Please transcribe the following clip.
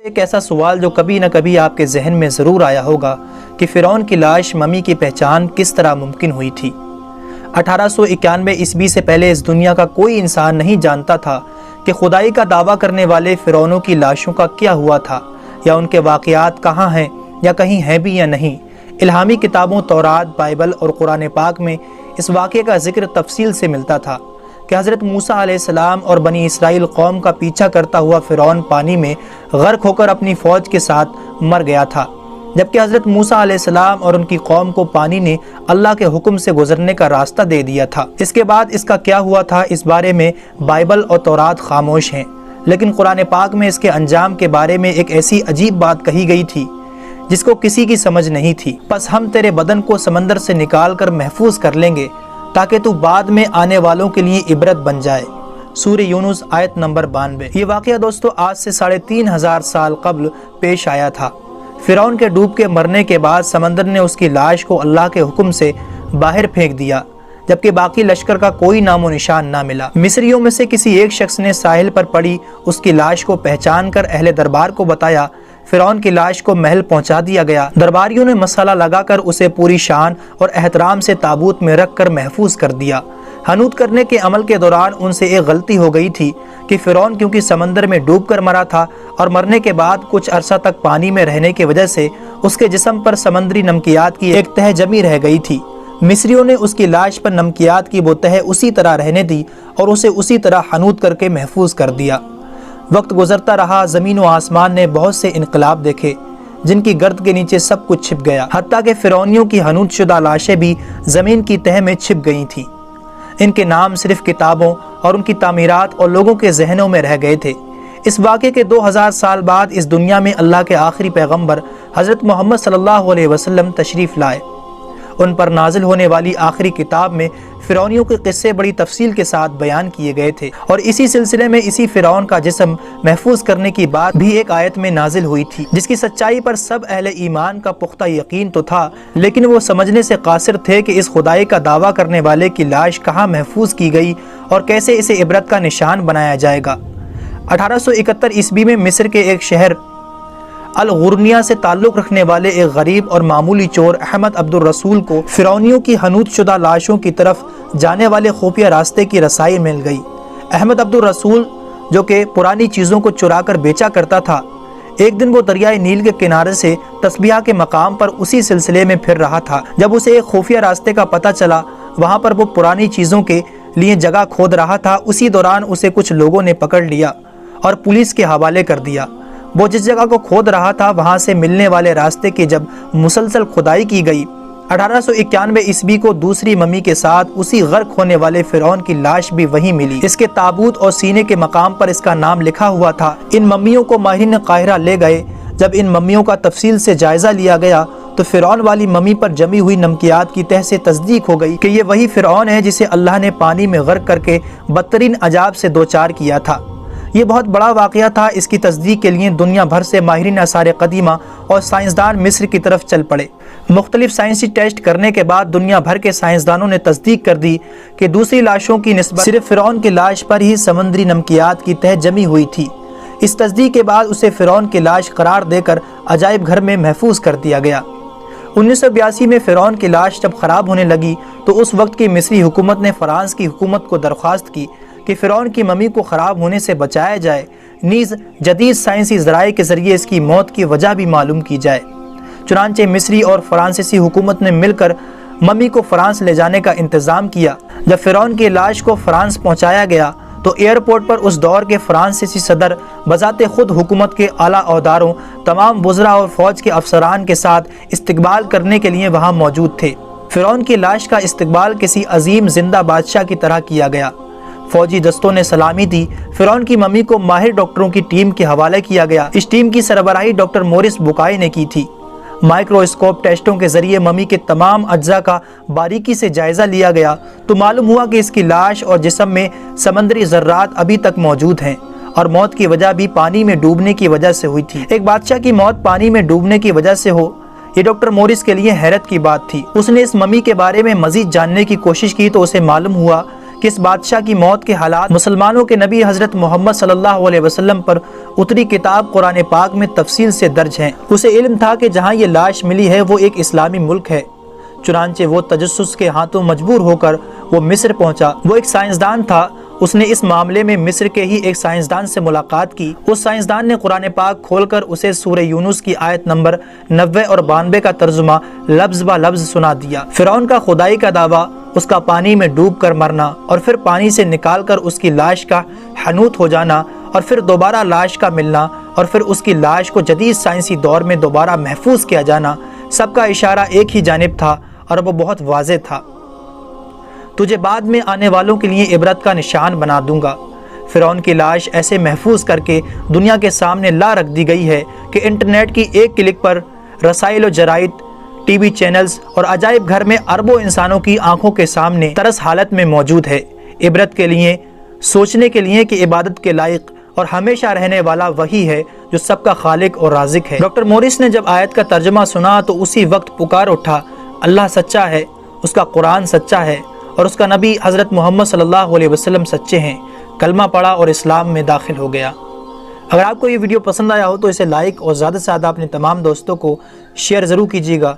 ایک ایسا سوال جو کبھی نہ کبھی آپ کے ذہن میں ضرور آیا ہوگا کہ فرعون کی لاش ممی کی پہچان کس طرح ممکن ہوئی تھی۔ 1891 عیسوی سے پہلے اس دنیا کا کوئی انسان نہیں جانتا تھا کہ خدائی کا دعویٰ کرنے والے فرعونوں کی لاشوں کا کیا ہوا تھا، یا ان کے واقعات کہاں ہیں یا کہیں ہیں بھی یا نہیں۔ الہامی کتابوں تورات، بائبل اور قرآن پاک میں اس واقعے کا ذکر تفصیل سے ملتا تھا کہ حضرت موسیٰ علیہ السلام اور بنی اسرائیل قوم کا پیچھا کرتا ہوا فرعون پانی میں غرق ہو کر اپنی فوج کے ساتھ مر گیا تھا، جبکہ حضرت موسیٰ علیہ السلام اور ان کی قوم کو پانی نے اللہ کے حکم سے گزرنے کا راستہ دے دیا تھا۔ اس کے بعد اس کا کیا ہوا تھا، اس بارے میں بائبل اور تورات خاموش ہیں، لیکن قرآن پاک میں اس کے انجام کے بارے میں ایک ایسی عجیب بات کہی گئی تھی جس کو کسی کی سمجھ نہیں تھی۔ پس ہم تیرے بدن کو سمندر سے نکال کر محفوظ کر لیں گے تاکہ تو بعد میں آنے والوں کے لیے عبرت بن جائے۔ سورہ یونس آیت نمبر 92۔ یہ واقعہ دوستو آج سے 3500 سال قبل پیش آیا تھا۔ فرعون کے ڈوب کے مرنے کے بعد سمندر نے اس کی لاش کو اللہ کے حکم سے باہر پھینک دیا، جبکہ باقی لشکر کا کوئی نام و نشان نہ ملا۔ مصریوں میں سے کسی ایک شخص نے ساحل پر پڑی اس کی لاش کو پہچان کر اہل دربار کو بتایا۔ فرعون کی لاش کو محل پہنچا دیا گیا۔ درباریوں نے مسالہ لگا کر اسے پوری شان اور احترام سے تابوت میں رکھ کر محفوظ کر دیا۔ حنوط کرنے کے عمل کے دوران ان سے ایک غلطی ہو گئی تھی کہ فرعون کیونکہ سمندر میں ڈوب کر مرا تھا اور مرنے کے بعد کچھ عرصہ تک پانی میں رہنے کی وجہ سے اس کے جسم پر سمندری نمکیات کی ایک تہ جمی رہ گئی تھی۔ مصریوں نے اس کی لاش پر نمکیات کی وہ تہ اسی طرح رہنے دی اور اسے اسی طرح حنوط کر کے محفوظ کر دیا۔ وقت گزرتا رہا، زمین و آسمان نے بہت سے انقلاب دیکھے جن کی گرد کے نیچے سب کچھ چھپ گیا، حتیٰ کہ فرعونیوں کی حنوط شدہ لاشیں بھی زمین کی تہ میں چھپ گئی تھیں۔ ان کے نام صرف کتابوں اور ان کی تعمیرات اور لوگوں کے ذہنوں میں رہ گئے تھے۔ اس واقعے کے 2000 سال بعد اس دنیا میں اللہ کے آخری پیغمبر حضرت محمد صلی اللہ علیہ وسلم تشریف لائے۔ ان پر نازل ہونے والی آخری کتاب میں فرعونیوں کے قصے بڑی تفصیل کے ساتھ بیان کیے گئے تھے، اور اسی سلسلے میں اسی فرعون کا جسم محفوظ کرنے کی بات بھی ایک آیت میں نازل ہوئی تھی، جس کی سچائی پر سب اہل ایمان کا پختہ یقین تو تھا، لیکن وہ سمجھنے سے قاصر تھے کہ اس خدائی کا دعویٰ کرنے والے کی لاش کہاں محفوظ کی گئی اور کیسے اسے عبرت کا نشان بنایا جائے گا۔ 1871 عیسوی میں مصر کے ایک شہر الغرنیہ سے تعلق رکھنے والے ایک غریب اور معمولی چور احمد عبد الرسول کو فرعونیوں کی حنوط شدہ لاشوں کی طرف جانے والے خفیہ راستے کی رسائی مل گئی۔ احمد عبد الرسول جو کہ پرانی چیزوں کو چرا کر بیچا کرتا تھا، ایک دن وہ دریائے نیل کے کنارے سے تسبیحہ کے مقام پر اسی سلسلے میں پھر رہا تھا۔ جب اسے ایک خفیہ راستے کا پتہ چلا، وہاں پر وہ پرانی چیزوں کے لیے جگہ کھود رہا تھا، اسی دوران اسے کچھ لوگوں نے پکڑ لیا اور پولیس کے حوالے کر دیا۔ وہ جس جگہ کو کھود رہا تھا وہاں سے ملنے والے راستے کی جب مسلسل کھدائی کی گئی، 1891 عیسوی کو دوسری ممی کے ساتھ اسی غرق ہونے والے فرعون کی لاش بھی وہیں ملی۔ اس کے تابوت اور سینے کے مقام پر اس کا نام لکھا ہوا تھا۔ ان ممیوں کو ماہرین قاہرہ لے گئے۔ جب ان ممیوں کا تفصیل سے جائزہ لیا گیا تو فرعون والی ممی پر جمی ہوئی نمکیات کی تہ سے تصدیق ہو گئی کہ یہ وہی فرعون ہے جسے اللہ نے پانی میں غرق کر کے بدترین عذاب سے دوچار کیا تھا۔ یہ بہت بڑا واقعہ تھا۔ اس کی تصدیق کے لیے دنیا بھر سے ماہرین آثار قدیمہ اور سائنسدان مصر کی طرف چل پڑے۔ مختلف سائنسی ٹیسٹ کرنے کے بعد دنیا بھر کے سائنسدانوں نے تصدیق کر دی کہ دوسری لاشوں کی نسبت صرف فرعون کی لاش پر ہی سمندری نمکیات کی تہ جمی ہوئی تھی۔ اس تصدیق کے بعد اسے فرعون کی لاش قرار دے کر عجائب گھر میں محفوظ کر دیا گیا۔ 1982 میں فرعون کی لاش جب خراب ہونے لگی تو اس وقت کی مصری حکومت نے فرانس کی حکومت کو درخواست کی کہ فرعون کی ممی کو خراب ہونے سے بچایا جائے، نیز جدید سائنسی ذرائع کے ذریعے اس کی موت کی وجہ بھی معلوم کی جائے۔ چنانچہ مصری اور فرانسیسی حکومت نے مل کر ممی کو فرانس لے جانے کا انتظام کیا۔ جب فرعون کی لاش کو فرانس پہنچایا گیا تو ایئرپورٹ پر اس دور کے فرانسیسی صدر بذات خود حکومت کے اعلیٰ عہدیداروں، تمام وزراء اور فوج کے افسران کے ساتھ استقبال کرنے کے لیے وہاں موجود تھے۔ فرعون کی لاش کا استقبال کسی عظیم زندہ بادشاہ کی طرح کیا گیا۔ فوجی دستوں نے سلامی دی۔ فرعون کی ممی کو ماہر ڈاکٹروں کی ٹیم کے حوالے کیا گیا۔ اس ٹیم کی سربراہی ڈاکٹر مورس بوکائے نے کی تھی۔ مائکرواسکوپ ٹیسٹوں کے ذریعے ممی کے تمام اجزاء کا باریکی سے جائزہ لیا گیا تو معلوم ہوا کہ اس کی لاش اور جسم میں سمندری ذرات ابھی تک موجود ہیں اور موت کی وجہ بھی پانی میں ڈوبنے کی وجہ سے ہوئی تھی۔ ایک بادشاہ کی موت پانی میں ڈوبنے کی وجہ سے ہو، یہ ڈاکٹر مورس کے لیے حیرت کی بات تھی۔ اس نے اس ممی کے بارے میں مزید جاننے کی کوشش کی تو اسے معلوم ہوا کہ اس بادشاہ کی موت کے حالات مسلمانوں کے نبی حضرت محمد صلی اللہ علیہ وسلم پر اتری کتاب قرآن پاک میں تفصیل سے درج ہیں۔ اسے علم تھا کہ جہاں یہ لاش ملی ہے وہ ایک اسلامی ملک ہے، چنانچہ وہ تجسس کے ہاتھوں مجبور ہو کر وہ مصر پہنچا۔ وہ ایک سائنسدان تھا، اس نے اس معاملے میں مصر کے ہی ایک سائنسدان سے ملاقات کی۔ اس سائنسدان نے قرآن پاک کھول کر اسے سورہ یونس کی آیت نمبر 90 اور 92 کا ترجمہ لفظ با لفظ سنا دیا۔ فرعون کا خدائی کا دعویٰ، اس کا پانی میں ڈوب کر مرنا اور پھر پانی سے نکال کر اس کی لاش کا حنوط ہو جانا اور پھر دوبارہ لاش کا ملنا اور پھر اس کی لاش کو جدید سائنسی دور میں دوبارہ محفوظ کیا جانا، سب کا اشارہ ایک ہی جانب تھا اور وہ بہت واضح تھا۔ تجھے بعد میں آنے والوں کے لیے عبرت کا نشان بنا دوں گا۔ فرعون کی لاش ایسے محفوظ کر کے دنیا کے سامنے لا رکھ دی گئی ہے کہ انٹرنیٹ کی ایک کلک پر رسائل و جرائد، ٹی وی چینلز اور عجائب گھر میں اربوں انسانوں کی آنکھوں کے سامنے ترس حالت میں موجود ہے، عبرت کے لیے، سوچنے کے لیے کہ عبادت کے لائق اور ہمیشہ رہنے والا وہی ہے جو سب کا خالق اور رازق ہے۔ ڈاکٹر موریس نے جب آیت کا ترجمہ سنا تو اسی وقت پکار اٹھا، اللہ سچا ہے، اس کا قرآن سچا ہے اور اس کا نبی حضرت محمد صلی اللہ علیہ وسلم سچے ہیں۔ کلمہ پڑھا اور اسلام میں داخل ہو گیا۔ اگر آپ کو یہ ویڈیو پسند آیا ہو تو اسے لائک اور زیادہ سے زیادہ اپنے تمام دوستوں کو شیئر ضرور کیجیے گا۔